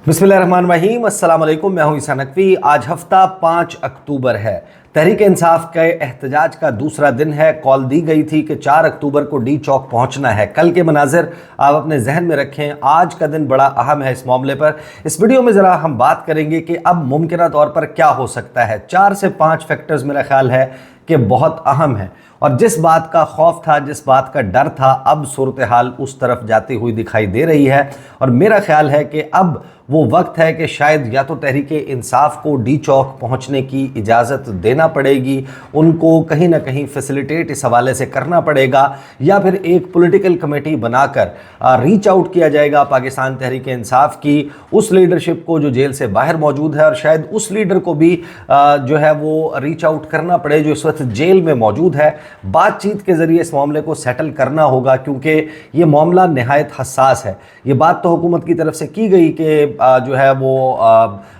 बिस्मिल्लाहिर्रहमानिर्रहीम, अस्सलाम वालेकुम। मैं हूं ईसा नकवी। आज हफ्ता 5 अक्टूबर है। तहरीक इंसाफ के एहतजाज का दूसरा दिन है। कॉल दी गई थी कि 4 अक्टूबर को डी चौक पहुंचना है। कल के मनाजिर आप अपने जहन में रखें। आज का दिन बड़ा अहम है इस मामले पर। इस वीडियो में ज़रा हम बात करेंगे कि अब मुमकिन तौर पर क्या हो सकता है। 4 से 5 फैक्टर्स मेरा ख्याल है कि बहुत अहम है, और जिस बात का खौफ था, जिस बात का डर था, अब सूरत हाल उस तरफ जाती हुई दिखाई दे रही है। और मेरा ख्याल है कि अब वो वक्त है कि शायद या तो तहरीक इंसाफ को डी चौक पहुंचने की इजाज़त देना पड़ेगी, उनको कहीं ना कहीं फैसिलिटेट इस हवाले से करना पड़ेगा, या फिर एक पॉलिटिकल कमेटी बनाकर रीच आउट किया जाएगा पाकिस्तान तहरीक इंसाफ की उस लीडरशिप को जो जेल से बाहर मौजूद है, और शायद उस लीडर को भी जो है वो रीच आउट करना पड़े जो इस वक्त जेल में मौजूद है। बातचीत के ज़रिए इस मामले को सेटल करना होगा, क्योंकि ये मामला नहायत हसास है। ये बात तो हुकूमत की तरफ से की गई कि जो है वो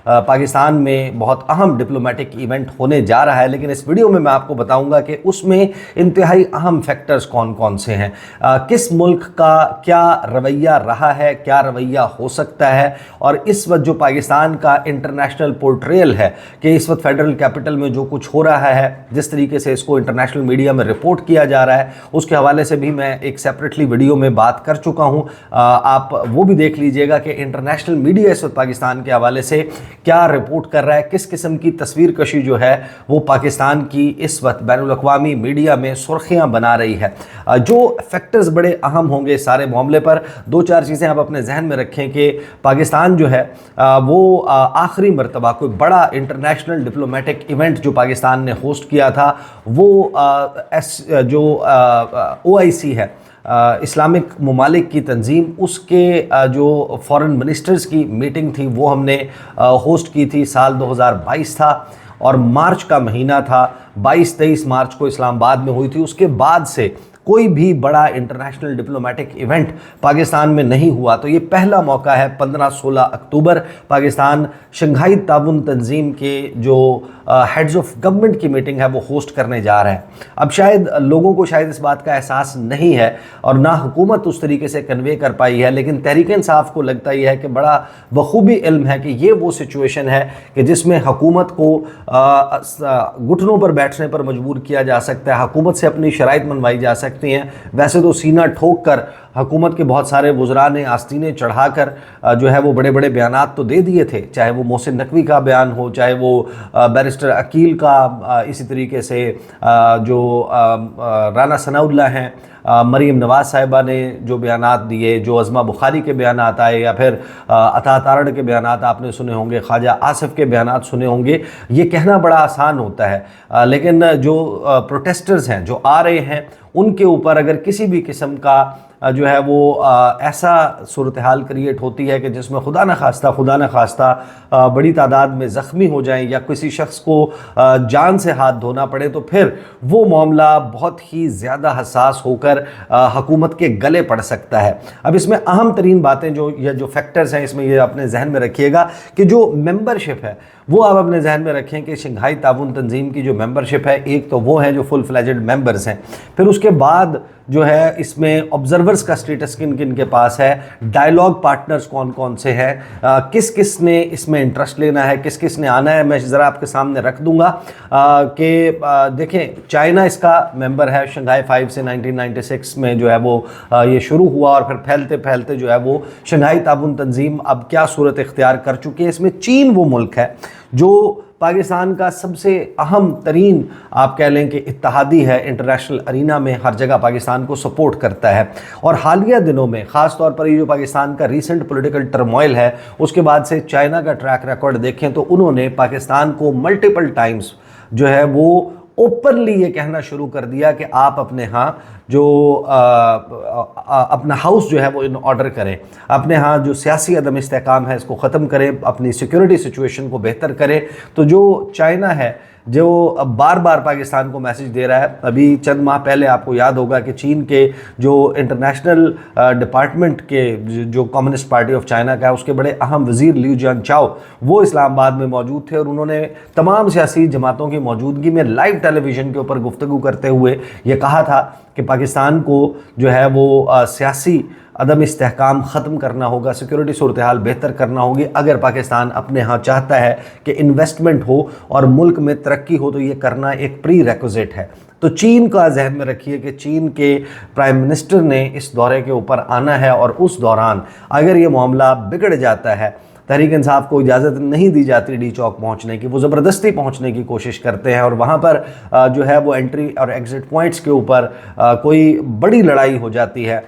पाकिस्तान में बहुत अहम डिप्लोमेटिक इवेंट होने जा रहा है, लेकिन इस वीडियो में मैं आपको बताऊंगा कि उसमें इंतहाई अहम फैक्टर्स कौन कौन से हैं, किस मुल्क का क्या रवैया रहा है, क्या रवैया हो सकता है, और इस वक्त जो पाकिस्तान का इंटरनेशनल पोर्ट्रेयल है कि इस वक्त फेडरल कैपिटल में जो कुछ हो रहा है, जिस तरीके से इसको इंटरनेशनल मीडिया में रिपोर्ट किया जा रहा है, उसके हवाले से भी मैं एक सेपरेटली वीडियो में बात कर चुका हूँ। आप वो भी देख लीजिएगा कि इंटरनेशनल मीडिया इस वक्त पाकिस्तान के हवाले से क्या रिपोर्ट कर रहा है, किस किस्म की तस्वीर कशी जो है वो पाकिस्तान की इस वक्त बैनुल अक़वामी मीडिया में सुर्खियां बना रही है। जो फैक्टर्स बड़े अहम होंगे सारे मामले पर, 2-4 चीज़ें आप अपने जहन में रखें कि पाकिस्तान जो है वो आखिरी मरतबा कोई बड़ा इंटरनेशनल डिप्लोमेटिक इवेंट जो पाकिस्तान ने होस्ट किया था वो जो OIC है, इस्लामिक ममालिक की तंजीम, उसके जो फॉरेन मिनिस्टर्स की मीटिंग थी वो हमने होस्ट की थी। साल 2022 था और मार्च का महीना था। 22-23 मार्च को इस्लामाबाद में हुई थी। उसके बाद से कोई भी बड़ा इंटरनेशनल डिप्लोमेटिक इवेंट पाकिस्तान में नहीं हुआ। तो ये पहला मौका है। 15-16 अक्टूबर पाकिस्तान शंघाई ताउन तंजीम के जो हेड्स ऑफ गवर्नमेंट की मीटिंग है वो होस्ट करने जा रहा है। अब शायद लोगों को शायद इस बात का एहसास नहीं है और ना हुकूमत उस तरीके से कन्वे कर पाई है, लेकिन तहरीक इंसाफ को लगता ही है कि बड़ा बखूबी इल्म है कि ये वो सिचुएशन है कि जिसमें हुकूमत को घुटनों पर बैठने पर मजबूर किया जा सकता है, हुकूमत से अपनी शराइत मनवाई जा सकती हैं। वैसे तो सीना ठोक कर हुकूमत के बहुत सारे वज़रा ने आस्तीनें चढ़ाकर जो है वो बड़े बड़े बयानात तो दे दिए थे, चाहे वो मोहसिन नकवी का बयान हो, चाहे वो बैरिस्टर अकील का, इसी तरीके से जो राना सनाउल्लाह हैं, मरीम नवाज़ साहिबा ने जो बयानात दिए, जो अज़मा बुखारी के बयानात आए, या फिर अता तारड़ के बयानात आपने सुने होंगे, ख्वाजा आसिफ के बयानात सुने होंगे। ये कहना बड़ा आसान होता है, लेकिन जो प्रोटेस्टर्स हैं जो आ रहे हैं उनके ऊपर अगर किसी भी किस्म का जो है वो ऐसा सूरत हाल क्रिएट होती है कि जिसमें खुदा न खास्ता बड़ी तादाद में ज़ख्मी हो जाएं या किसी शख्स को जान से हाथ धोना पड़े, तो फिर वो मामला बहुत ही ज़्यादा हसास होकर हुकूमत के गले पड़ सकता है। अब इसमें अहम तरीन बातें जो फैक्टर्स हैं, इसमें ये अपने जहन में रखिएगा कि जो मेंबरशिप है वो आप अपने जहन में रखें कि शंघाई ताउन तंजीम की जो मेंबरशिप है, एक तो वो है जो फुल फ्लेजेड मेंबर्स हैं, फिर उसके बाद जो है इसमें ऑब्जर्वर्स का स्टेटस किन किन के पास है, डायलॉग पार्टनर्स कौन कौन से हैं, किस किस ने इसमें इंटरेस्ट लेना है, किस किस ने आना है। मैं ज़रा आपके सामने रख दूंगा कि देखें, चाइना इसका मेंबर है। शंघाई 5 से 1996 में जो है वो ये शुरू हुआ, और फिर फैलते फैलते जो है वो शंघाई ताउन तंजीम अब क्या सूरत इख्तियार कर चुकी है। इसमें चीन वो मुल्क है जो पाकिस्तान का सबसे अहम तरीन आप कह लें कि इत्तेहादी है, इंटरनेशनल अरीना में हर जगह पाकिस्तान को सपोर्ट करता है। और हालिया दिनों में ख़ास तौर पर ये जो पाकिस्तान का रीसेंट पॉलिटिकल टर्मोइल है, उसके बाद से चाइना का ट्रैक रिकॉर्ड देखें तो उन्होंने पाकिस्तान को मल्टीपल टाइम्स जो है वो ओपनली ये कहना शुरू कर दिया कि आप अपने यहाँ जो अपना हाउस जो है वो इन ऑर्डर करें, अपने यहाँ जो सियासी अदम इस्तेहकाम है इसको ख़त्म करें, अपनी सिक्योरिटी सिचुएशन को बेहतर करें। तो जो चाइना है जो अब बार बार पाकिस्तान को मैसेज दे रहा है, अभी चंद माह पहले आपको याद होगा कि चीन के जो इंटरनेशनल डिपार्टमेंट के जो कम्युनिस्ट पार्टी ऑफ चाइना का है उसके बड़े अहम वज़ीर लिू जियांचाओ वो इस्लामाबाद में मौजूद थे, और उन्होंने तमाम सियासी जमातों की मौजूदगी में लाइव टेलीविज़न के ऊपर गुफ्तगू करते हुए ये कहा था कि पाकिस्तान को जो है वो सियासी عدم استحकाम ख़त्म करना होगा, सिक्योरिटी सूरत हाल बेहतर करना होगी अगर पाकिस्तान अपने यहाँ चाहता है कि इन्वेस्टमेंट हो और मुल्क में तरक्की हो, तो ये करना एक प्री रिक्विजिट है। तो चीन का जहन में रखिए कि चीन के प्राइम मिनिस्टर ने इस दौरे के ऊपर आना है और उस दौरान अगर ये मामला बिगड़ जाता है, तहरीक इंसाफ को इजाज़त नहीं दी जाती डी चौक पहुंचने की, वो ज़बरदस्ती पहुंचने की कोशिश करते हैं और वहां पर जो है वो एंट्री और एग्ज़िट पॉइंट्स के ऊपर कोई बड़ी लड़ाई हो जाती है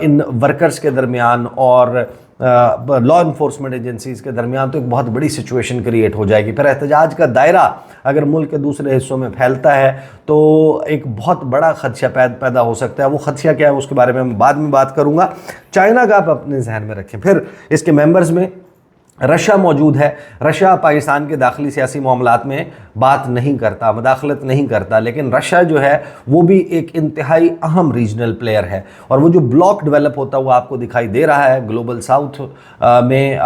इन वर्कर्स के दरमियान और लॉ इन्फोर्समेंट एजेंसीज़ के दरमियान, तो एक बहुत बड़ी सिचुएशन क्रिएट हो जाएगी। फिर एहतजाज का दायरा अगर मुल्क के दूसरे हिस्सों में फैलता है तो एक बहुत बड़ा खदशा पैदा हो सकता है। वो खदशा क्या है उसके बारे में मैं बाद में बात करूँगा। चाइना का आप अपने जहन में रखें। फिर इसके मेंबर्स में रशिया मौजूद है। रशिया पाकिस्तान के दाखिली सियासी मामलात में बात नहीं करता, मदाखलत नहीं करता, लेकिन रशिया जो है वो भी एक इंतहाई अहम रीजनल प्लेयर है और वो जो ब्लॉक डेवलप होता हुआ आपको दिखाई दे रहा है ग्लोबल साउथ में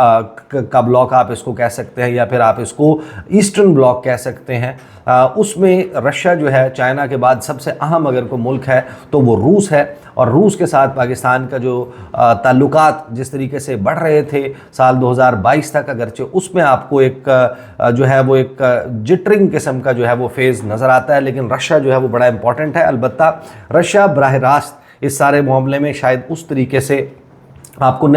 का ब्लॉक आप इसको कह सकते हैं या फिर आप इसको ईस्टर्न ब्लॉक कह सकते हैं, उसमें रशिया जो है चाइना के बाद सबसे अहम अगर कोई मुल्क है तो वो रूस है। और रूस के साथ पाकिस्तान का जो ताल्लुकात जिस तरीके से बढ़ रहे थे साल 2022 तक, अगरचे उसमें आपको एक जो है वो एक जिटरिंग किस्म का जो है वो फेज़ नज़र आता है, लेकिन रशिया जो है वो बड़ा इंपॉर्टेंट है। अलबत्ता रशिया बराह रास्त इस सारे मामले में शायद उस तरीके से आपको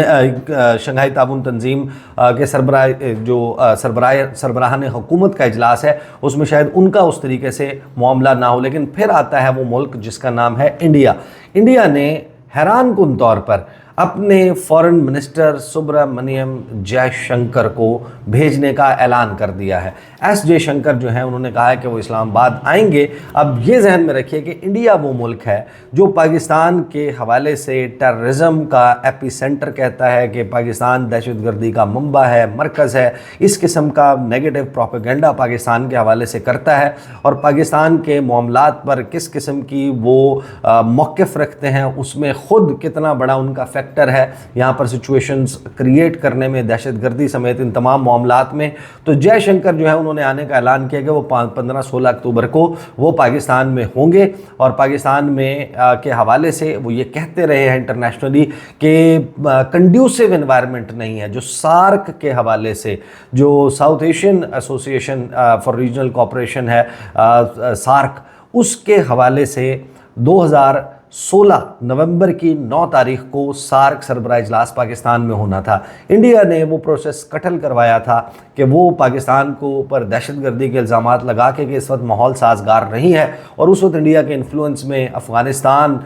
शंघाई ताउन तंजीम के सरबराहान हुकूमत का इजलास है उसमें शायद उनका उस तरीके से मामला ना हो। लेकिन फिर आता है वो मुल्क जिसका नाम है इंडिया। इंडिया ने हैरान कुन तौर पर अपने फॉरेन मिनिस्टर सुब्रमण्यम जयशंकर को भेजने का ऐलान कर दिया है। एस जयशंकर जो है उन्होंने कहा है कि वो इस्लामाबाद आएंगे। अब ये जहन में रखिए कि इंडिया वो मुल्क है जो पाकिस्तान के हवाले से टेररिज्म का एपी सेंटर कहता है कि पाकिस्तान दहशतगर्दी का मंबा है, मरकज़ है। इस किस्म का नेगेटिव प्रोपेगेंडा पाकिस्तान के हवाले से करता है और पाकिस्तान के मामलात पर किस किस्म की वो मौक़िफ़ रखते हैं उसमें ख़ुद कितना बड़ा उनका फैक्टर है यहाँ पर सिचुएशंस क्रिएट करने में, दहशतगर्दी समेत इन तमाम मामलात में। तो जयशंकर जो है उन्होंने आने का ऐलान किया कि वो 15-16 अक्टूबर को वो पाकिस्तान में होंगे और पाकिस्तान में के हवाले से वो ये कहते रहे हैं इंटरनेशनली कि कंड्यूसिव एनवायरनमेंट नहीं है। जो सार्क के हवाले से, जो south Asian association for regional cooperation है सार्क, उसके हवाले से 2016 नवंबर की 9 तारीख को सार्क सरबराह इजलास पाकिस्तान में होना था। इंडिया ने वो प्रोसेस कटल करवाया था कि वो पाकिस्तान को ऊपर दहशतगर्दी के इल्ज़ामात लगा के कि इस वक्त माहौल साजगार नहीं है और उस वक्त इंडिया के इन्फ्लुएंस में अफ़गानिस्तान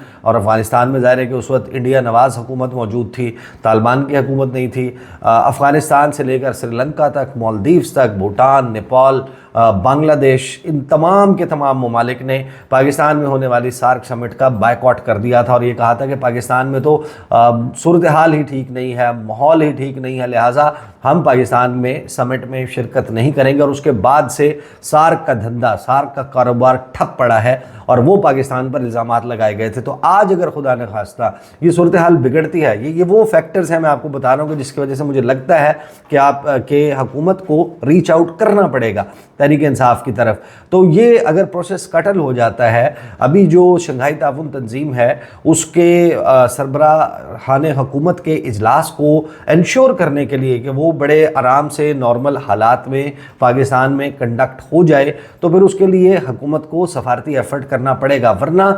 में ज़ाहिर है कि उस वक्त इंडिया नवाज़ हुकूमत मौजूद थी, तालिबान की हुकूमत नहीं थी। अफ़गानिस्तान से लेकर श्रीलंका तक, मालदीव्स तक, भूटान, नेपाल, बांग्लादेश, इन तमाम के तमाम ममालिक ने पाकिस्तान में होने वाली सार्क समिट का बायकॉट कर दिया था और ये कहा था कि पाकिस्तान में तो सूरत हाल ही ठीक नहीं है, माहौल ही ठीक नहीं है, लिहाजा हम पाकिस्तान में समिट में शिरकत नहीं करेंगे। और उसके बाद से सार्क का धंधा, सार्क का कारोबार ठप पड़ा है और वो पाकिस्तान पर इल्ज़ामात लगाए गए थे। तो आज अगर खुदा न खास्ता ये सूरत हाल बिगड़ती है, ये वो फैक्टर्स हैं मैं आपको बता रहा हूँ कि जिसकी वजह से मुझे लगता है कि आप के हुकूमत को रीच आउट करना पड़ेगा तहरीक इंसाफ की तरफ। तो ये अगर प्रोसेस कटल हो जाता है, अभी जो शंघाई ताउन तंजीम है उसके सरबराहान हुकूमत के इजलास को इंश्योर करने के लिए कि वो बड़े आराम से नॉर्मल हालात में पाकिस्तान में कंडक्ट हो जाए, तो फिर उसके लिए हुकूमत को सफारती एफर्ट करना पड़ेगा। वरना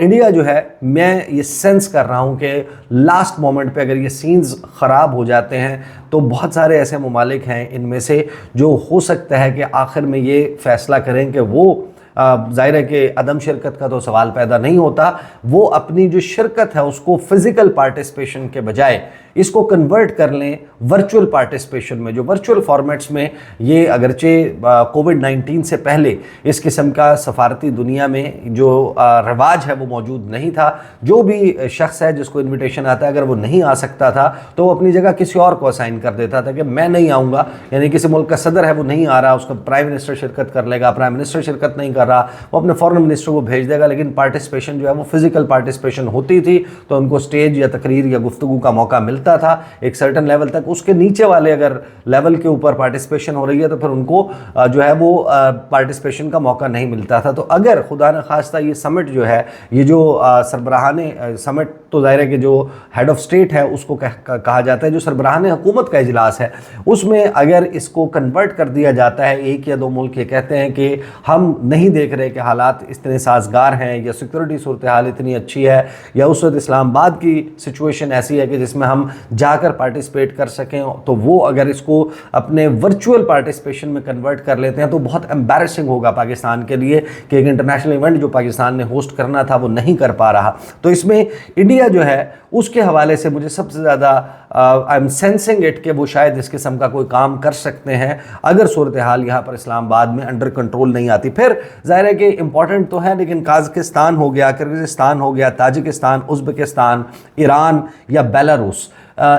इंडिया जो है, मैं ये सेंस कर रहा हूँ कि लास्ट मोमेंट पे अगर ये सीन्स ख़राब हो जाते हैं तो बहुत सारे ऐसे ममालिक हैं इनमें से जो हो सकता है कि आखिर में ये फ़ैसला करें कि वो ज़ाहिर है कि अदम शिरकत का तो सवाल पैदा नहीं होता, वो अपनी जो शिरकत है उसको फ़िज़िकल पार्टिसिपेशन के बजाय इसको कन्वर्ट कर लें वर्चुअल पार्टिसिपेशन में। जो वर्चुअल फॉर्मेट्स में ये अगरचे कोविड-19 से पहले इस किस्म का सफारती दुनिया में जो रवाज है वो मौजूद नहीं था। जो भी शख्स है जिसको इन्विटेशन आता है, अगर वो नहीं आ सकता था तो वो अपनी जगह किसी और को असाइन कर देता था कि मैं नहीं आऊँगा, यानी किसी मुल्क का सदर है वो नहीं आ रहा, उसका प्राइम मिनिस्टर शिरकत कर लेगा, प्राइम मिनिस्टर शिरकत नहीं कर रहा, वो अपने फॉरेन मिनिस्टर को भेज देगा। लेकिन पार्टिसिपेशन जो है वो फिज़िकल पार्टिसिपेशन होती थी, तो उनको स्टेज या तकरीर या गुफ्तगू का मौका मिलता ملتا تھا ایک سرٹن لیول تک، اس کے نیچے والے اگر لیول کے اوپر پارٹیسپیشن ہو رہی ہے تو پھر ان کو جو ہے وہ پارٹیسپیشن کا موقع نہیں ملتا تھا۔ تو اگر خدا نخواستہ یہ سمٹ جو ہے، یہ جو سربراہان سمٹ، تو ظاہر ہے کہ جو ہیڈ آف اسٹیٹ ہے اس کو کہا جاتا ہے، جو سربراہان حکومت کا اجلاس ہے، اس میں اگر اس کو کنورٹ کر دیا جاتا ہے، ایک یا دو ملک یہ کہتے ہیں کہ ہم نہیں دیکھ رہے کہ حالات اتنے سازگار ہیں یا سیکورٹی صورتحال اتنی اچھی ہے یا اس وقت اسلام آباد کی سچویشن ایسی ہے کہ جس میں ہم جا کر پارٹیسپیٹ کر سکیں، تو وہ اگر اس کو اپنے ورچوئل پارٹیسپیشن میں کنورٹ کر لیتے ہیں تو بہت امبیرسنگ ہوگا پاکستان کے لیے کہ ایک انٹرنیشنل ایونٹ جو پاکستان نے ہوسٹ کرنا تھا وہ نہیں کر پا رہا۔ تو اس میں انڈیا جو ہے اس کے حوالے سے مجھے سب سے زیادہ آئی ایم سینسنگ اٹ کہ وہ شاید اس قسم کا کوئی کام کر سکتے ہیں اگر صورتحال یہاں پر اسلام آباد میں انڈر کنٹرول نہیں آتی۔ پھر ظاہر ہے کہ امپورٹنٹ تو ہے، لیکن قازقستان ہو گیا، کرغزستان ہو گیا، تاجکستان، ازبکستان، ایران یا بیلاروس،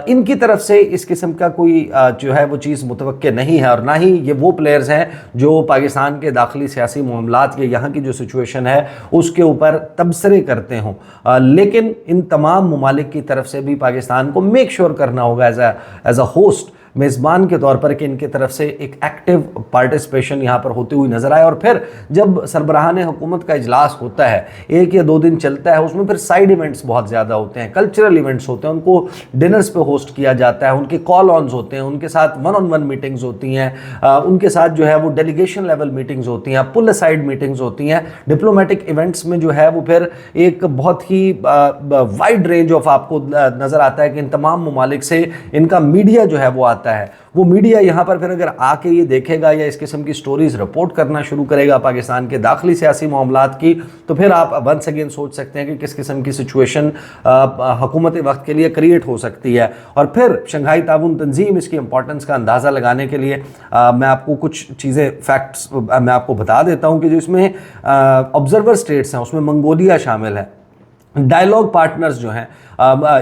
ان کی طرف سے اس قسم کا کوئی جو ہے وہ چیز متوقع نہیں ہے، اور نہ ہی یہ وہ پلیئرز ہیں جو پاکستان کے داخلی سیاسی معاملات یا یہاں کی جو سچویشن ہے اس کے اوپر تبصرے کرتے ہوں۔ لیکن ان تمام ممالک کی طرف سے بھی پاکستان کو میک شور کرنا ہوگا ایز اے ہوسٹ، میزبان کے طور پر، کہ ان کی طرف سے ایک ایکٹیو پارٹیسپیشن یہاں پر ہوتی ہوئی نظر آئے۔ اور پھر جب سربراہان حکومت کا اجلاس ہوتا ہے، ایک یا دو دن چلتا ہے، اس میں پھر سائیڈ ایونٹس بہت زیادہ ہوتے ہیں، کلچرل ایونٹس ہوتے ہیں، ان کو ڈنرز پہ ہوسٹ کیا جاتا ہے، ان کے کال آنز ہوتے ہیں، ان کے ساتھ ون آن ون میٹنگز ہوتی ہیں، ان کے ساتھ جو ہے وہ ڈیلیگیشن لیول میٹنگز ہوتی ہیں، پل اسائڈ میٹنگز ہوتی ہیں۔ ڈپلومیٹک ایونٹس میں جو ہے وہ پھر ایک بہت ہی وائڈ رینج آف آپ کو نظر آتا ہے کہ ان تمام ممالک سے ان کا میڈیا جو ہے وہ آتا ہے۔ وہ میڈیا یہاں پر پھر اگر آ کے یہ دیکھے گا یا اس قسم کی سٹوریز رپورٹ کرنا شروع کرے گا پاکستان کے داخلی سیاسی معاملات کی، تو پھر آپ ونس اگین سوچ سکتے ہیں کہ کس قسم کی سچویشن حکومت وقت کے لیے کریٹ ہو سکتی ہے۔ اور پھر شنگھائی تعاون تنظیم، اس کی امپورٹنس کا اندازہ لگانے کے لیے میں آپ کو کچھ چیزیں، فیکٹس میں آپ کو بتا دیتا ہوں کہ جو اس میں آبزرور اسٹیٹس ہیں اس میں منگولیا شامل ہے، ڈائیلاگ پارٹنرز جو ہیں،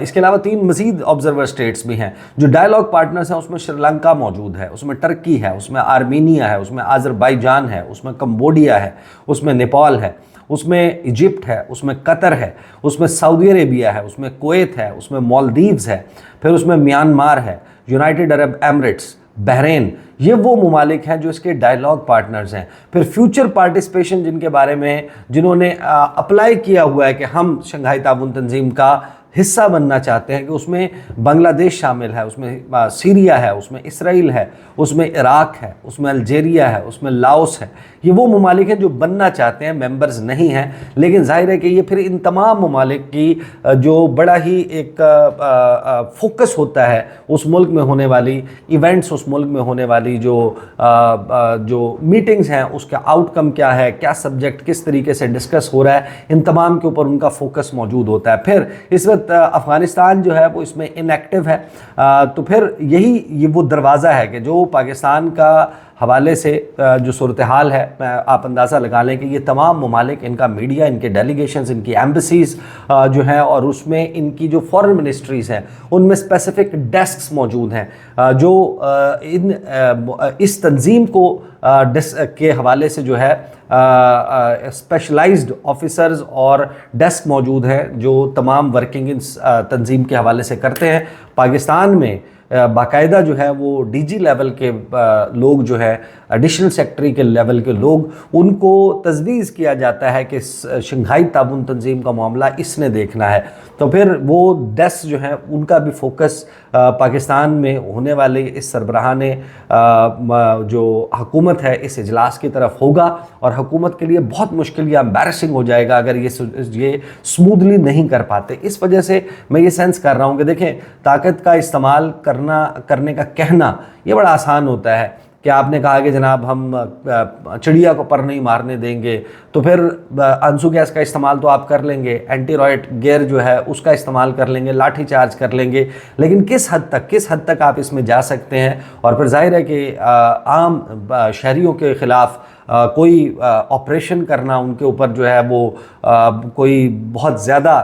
اس کے علاوہ 3 مزید آبزرور اسٹیٹس بھی ہیں جو ڈائیلاگ پارٹنرز ہیں، اس میں سری لنکا موجود ہے، اس میں ٹرکی ہے، اس میں آرمینیا ہے، اس میں آذربائیجان ہے، اس میں کمبوڈیا ہے، اس میں نیپال ہے، اس میں ایجپٹ ہے، اس میں قطر ہے، اس میں سعودی عربیہ ہے، اس میں کویت ہے، اس میں مالدیوز ہے، پھر اس میں میانمار ہے، یونائٹڈ عرب ایمریٹس، بحرین۔ یہ وہ ممالک ہیں جو اس کے ڈائیلاگ پارٹنرز ہیں۔ پھر فیوچر پارٹیسپیشن جن کے بارے میں جنہوں نے اپلائی کیا ہوا ہے کہ ہم شنگھائی تعاون تنظیم کا حصہ بننا چاہتے ہیں، کہ اس میں بنگلہ دیش شامل ہے، اس میں سیریا ہے، اس میں اسرائیل ہے، اس میں عراق ہے، اس میں الجیریا ہے، اس میں لاؤس ہے۔ یہ وہ ممالک ہیں جو بننا چاہتے ہیں، ممبرز نہیں ہیں، لیکن ظاہر ہے کہ یہ پھر ان تمام ممالک کی جو بڑا ہی ایک فوکس ہوتا ہے اس ملک میں ہونے والی ایونٹس، اس ملک میں ہونے والی جو میٹنگز ہیں، اس کا آؤٹ کم کیا ہے، کیا سبجیکٹ کس طریقے سے ڈسکس ہو رہا ہے، ان تمام کے اوپر ان کا فوکس موجود ہوتا ہے۔ پھر اس وقت افغانستان جو ہے وہ اس میں ان ایکٹیو ہے، تو پھر یہی وہ دروازہ ہے کہ جو پاکستان کا حوالے سے جو صورتحال ہے، آپ اندازہ لگا لیں کہ یہ تمام ممالک، ان کا میڈیا، ان کے ڈیلیگیشنز، ان کی ایمبیسیز جو ہیں، اور اس میں ان کی جو فارن منسٹریز ہیں ان میں اسپیسیفک ڈیسکس موجود ہیں جو اس تنظیم کو کے حوالے سے جو ہے اسپیشلائزڈ آفیسرز اور ڈیسک موجود ہیں جو تمام ورکنگ اس تنظیم کے حوالے سے کرتے ہیں۔ پاکستان میں باقاعدہ جو ہے وہ ڈی جی لیول کے لوگ جو ہے، ایڈیشنل سیکٹری کے لیول کے لوگ، ان کو تجویز کیا جاتا ہے کہ شنگھائی تعاون تنظیم کا معاملہ اس نے دیکھنا ہے۔ تو پھر وہ ڈیسک جو ہیں ان کا بھی فوکس پاکستان میں ہونے والے اس سربراہان جو حکومت ہے اس اجلاس کی طرف ہوگا، اور حکومت کے لیے بہت مشکل یا امبیرسنگ ہو جائے گا اگر یہ سموتھلی نہیں کر پاتے۔ اس وجہ سے میں یہ سینس کر رہا ہوں کہ دیکھیں، طاقت کا استعمال کرنے کا کہنا یہ بڑا آسان ہوتا ہے کہ آپ نے کہا کہ جناب ہم چڑیا کو پر نہیں مارنے دیں گے، تو پھر آنسو گیس کا استعمال تو آپ کر لیں گے، اینٹی رائٹ گیئر جو ہے اس کا استعمال کر لیں گے، لاٹھی چارج کر لیں گے، لیکن کس حد تک آپ اس میں جا سکتے ہیں؟ اور پھر ظاہر ہے کہ عام شہریوں کے خلاف کوئی آپریشن کرنا، ان کے اوپر جو ہے وہ کوئی بہت زیادہ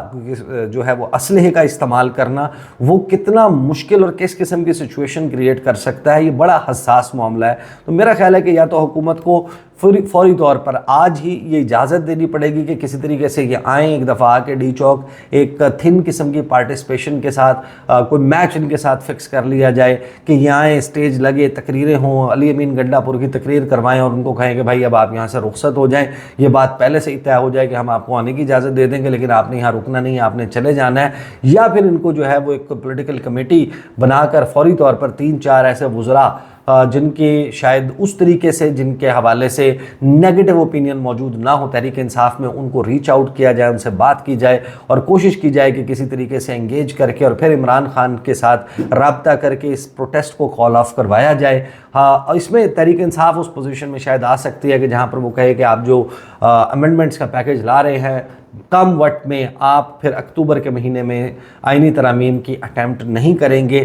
جو ہے وہ اسلحے کا استعمال کرنا، وہ کتنا مشکل اور کس قسم کی سچویشن کریٹ کر سکتا ہے، یہ بڑا حساس معاملہ ہے۔ تو میرا خیال ہے کہ یا تو حکومت کو फौरी तौर पर आज ही ये इजाज़त देनी पड़ेगी कि किसी तरीके से ये आएँ, एक दफ़ा आके डी चौक एक थिन किस्म की पार्टिसिपेशन के साथ कोई मैच इनके साथ फिक्स कर लिया जाए कि ये आएँ, स्टेज लगे, तकरीरें हों, अली अमीन गंडापुर की तकरीर करवाएं और उनको कहें कि भाई अब आप यहाँ से रुखसत हो जाएं। ये बात पहले से ही तय हो जाए कि हम आपको आने की इजाज़त दे देंगे, लेकिन आपने यहाँ रुकना नहीं है, आपने चले जाना है। या फिर इनको जो है वो एक पॉलिटिकल कमेटी बनाकर फौरी तौर पर 3-4 ऐसे वुज़रा जिनके शायद उस तरीके से, जिनके हवाले से नेगेटिव ओपिनियन मौजूद ना हो तहरीक इंसाफ में, उनको रीच आउट किया जाए, उनसे बात की जाए और कोशिश की जाए कि किसी तरीके से एंगेज करके और फिर इमरान खान के साथ रब्ता करके इस प्रोटेस्ट को कॉल ऑफ करवाया जाए। हाँ, इसमें तहरीक इंसाफ उस पोजीशन में शायद आ सकती है कि जहाँ पर वो कहे कि आप जो अमेंडमेंट्स का पैकेज ला रहे हैं कम वक्त में, आप फिर अक्टूबर के महीने में आइनी तरामीम की अटैम्प्ट नहीं करेंगे।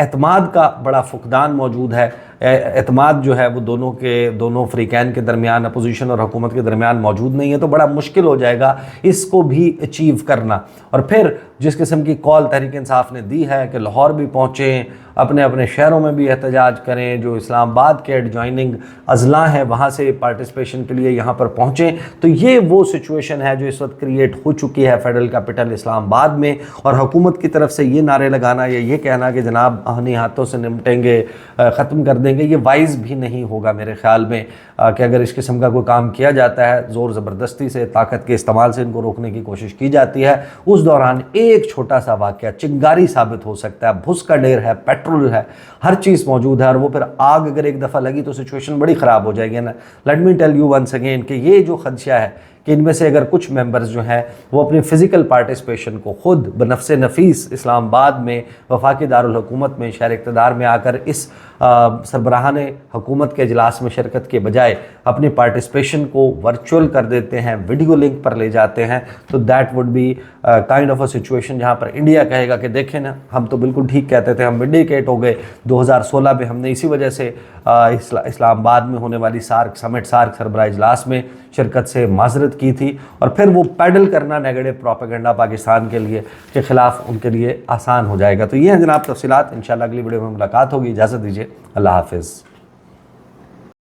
एतमाद का बड़ा फुकदान मौजूद है। एतमाद जो है वो दोनों फ्रीकैन के दरमियान, अपोजिशन और हुकूमत के दरमियान मौजूद नहीं है, तो बड़ा मुश्किल हो जाएगा इसको भी अचीव करना। और फिर जिस किस्म की कॉल तहरीक इंसाफ ने दी है कि लाहौर भी पहुँचें, अपने अपने शहरों में भी एहतजाज करें, जो इस्लामाबाद के एडजॉइनिंग अजला हैं वहाँ से पार्टिसिपेशन के लिए यहाँ पर पहुँचें, तो ये वो सिचुएशन है जो इस वक्त क्रिएट हो चुकी है फेडरल कैपिटल इस्लामाबाद में। और हुकूमत की तरफ से ये नारे लगाना या ये कहना कि जनाब आहनी हाथों से निपटेंगे, ख़त्म कर देंगे, ये वाइज भी नहीं होगा मेरे ख्याल में। कि अगर इस किस्म का कोई काम किया जाता है, ज़ोर ज़बरदस्ती से, ताकत के इस्तेमाल से इनको रोकने की कोशिश की जाती है, उस दौरान एक छोटा सा वाक़या चिंगारी साबित हो सकता है। भुस का ढेर है, पेट्रोल है, हर चीज़ मौजूद है, और वो फिर आग अगर एक दफ़ा लगी तो सिचुएशन बड़ी ख़राब हो जाएगी ना। Let me tell you once again कि ये जो खदशा है कि इनमें से अगर कुछ मेंबर्स जो हैं वो अपनी फ़िज़िकल पार्टिसिपेशन को ख़ुद बनफ़्से नफीस इस्लामाबाद में वफाकी दारुल हुकूमत में शहर इक़्तिदार में आकर इस सरबराहाने हुकूमत के इजलास में शिरकत के बजाय अपनी पार्टिसिपेशन को वर्चुअल कर देते हैं, वीडियो लिंक पर ले जाते हैं, तो that would be kind of a situation जहाँ पर इंडिया कहेगा कि देखें ना, हम तो बिल्कुल ठीक कहते थे, हम विंडिकेट हो गए। 2016 में हमने इसी वजह से इस्लामाबाद में होने वाली सार्क समिट, सार्क सरबराह इजलास में शिरकत से माजरत की थी, और फिर वो पैडल करना नेगेटिव प्रोपेगेंडा पाकिस्तान के लिए के ख़िलाफ़ उनके लिए आसान हो जाएगा। तो ये हैं जनाब तफसीलात। इंशाल्लाह अगली वीडियो में मुलाकात होगी। इजाज़त दीजिए, अल्लाह हाफ़िज़।